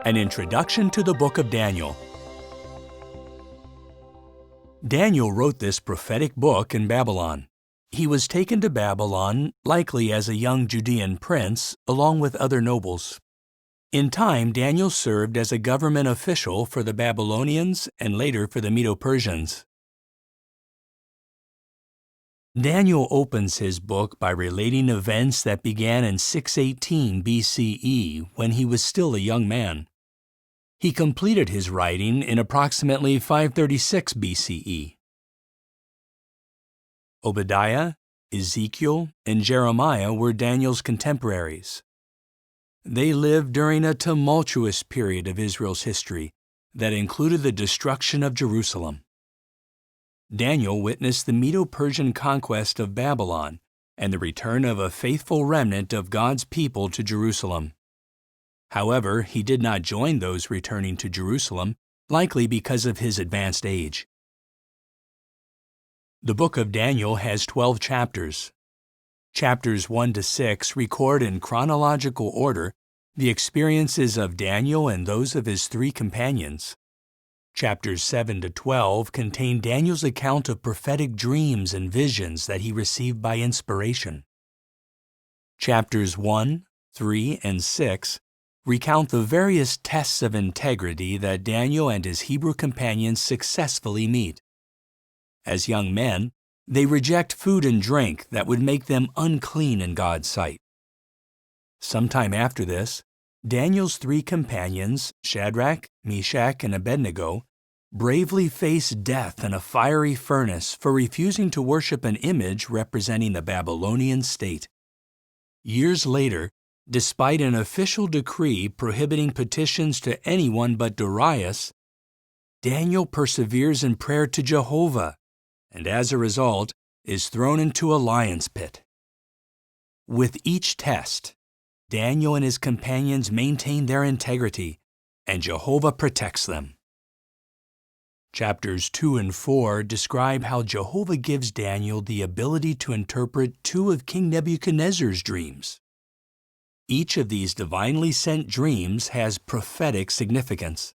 An introduction to the book of Daniel. Daniel wrote this prophetic book in Babylon. He was taken to Babylon, likely as a young Judean prince, along with other nobles. In time, Daniel served as a government official for the Babylonians and later for the Medo-Persians. Daniel opens his book by relating events that began in 618 BCE when he was still a young man. He completed his writing in approximately 536 BCE. Obadiah, Ezekiel, and Jeremiah were Daniel's contemporaries. They lived during a tumultuous period of Israel's history that included the destruction of Jerusalem. Daniel witnessed the Medo-Persian conquest of Babylon and the return of a faithful remnant of God's people to Jerusalem. However, he did not join those returning to Jerusalem, likely because of his advanced age. The book of Daniel has 12 chapters. Chapters 1 to 6 record in chronological order the experiences of Daniel and those of his 3 companions. Chapters 7 to 12 contain Daniel's account of prophetic dreams and visions that he received by inspiration. Chapters 1, 3, and 6 recount the various tests of integrity that Daniel and his Hebrew companions successfully meet. As young men, they reject food and drink that would make them unclean in God's sight. Sometime after this, Daniel's 3 companions, Shadrach, Meshach, and Abednego, bravely faced death in a fiery furnace for refusing to worship an image representing the Babylonian state. Years later, despite an official decree prohibiting petitions to anyone but Darius, Daniel perseveres in prayer to Jehovah, and as a result, is thrown into a lion's pit. With each test, Daniel and his companions maintain their integrity, and Jehovah protects them. Chapters 2 and 4 describe how Jehovah gives Daniel the ability to interpret 2 of King Nebuchadnezzar's dreams. Each of these divinely sent dreams has prophetic significance.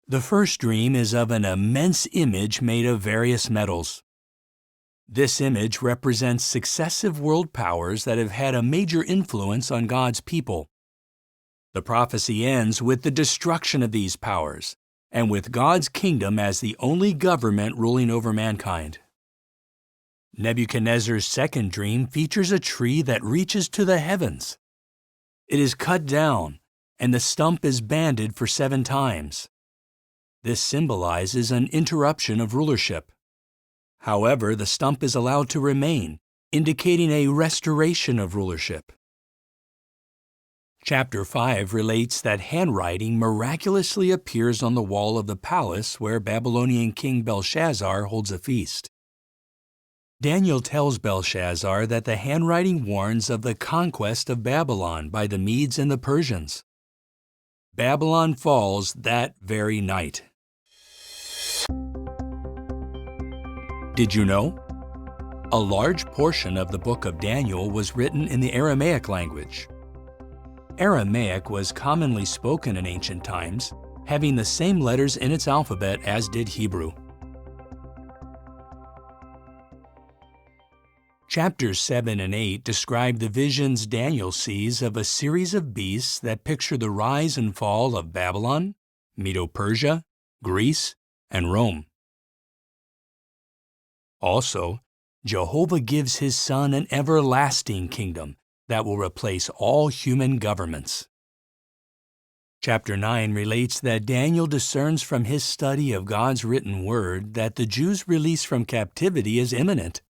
The first dream is of an immense image made of various metals. This image represents successive world powers that have had a major influence on God's people. The prophecy ends with the destruction of these powers, and with God's kingdom as the only government ruling over mankind. Nebuchadnezzar's second dream features a tree that reaches to the heavens. It is cut down, and the stump is banded for 7 times. This symbolizes an interruption of rulership. However, the stump is allowed to remain, indicating a restoration of rulership. Chapter 5 relates that handwriting miraculously appears on the wall of the palace where Babylonian King Belshazzar holds a feast. Daniel tells Belshazzar that the handwriting warns of the conquest of Babylon by the Medes and the Persians. Babylon falls that very night. Did you know? A large portion of the book of Daniel was written in the Aramaic language. Aramaic was commonly spoken in ancient times, having the same letters in its alphabet as did Hebrew. Chapters 7 and 8 describe the visions Daniel sees of a series of beasts that picture the rise and fall of Babylon, Medo-Persia, Greece, and Rome. Also, Jehovah gives his Son an everlasting kingdom that will replace all human governments. Chapter 9 relates that Daniel discerns from his study of God's written word that the Jews' release from captivity is imminent.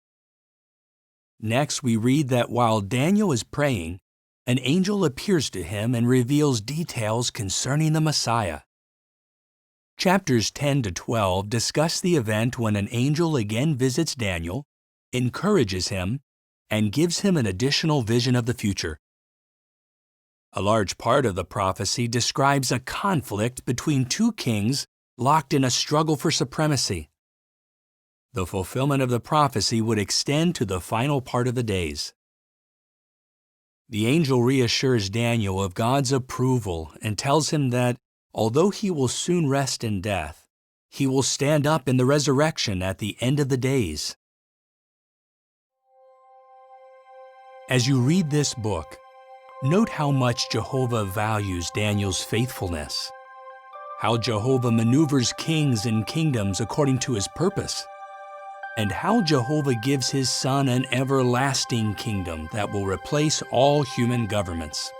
Next, we read that while Daniel is praying, an angel appears to him and reveals details concerning the Messiah. Chapters 10 to 12 discuss the event when an angel again visits Daniel, encourages him, and gives him an additional vision of the future. A large part of the prophecy describes a conflict between 2 kings locked in a struggle for supremacy. The fulfillment of the prophecy would extend to the final part of the days. The angel reassures Daniel of God's approval and tells him that, although he will soon rest in death, he will stand up in the resurrection at the end of the days. As you read this book, note how much Jehovah values Daniel's faithfulness, how Jehovah maneuvers kings and kingdoms according to his purpose, and how Jehovah gives his Son an everlasting kingdom that will replace all human governments.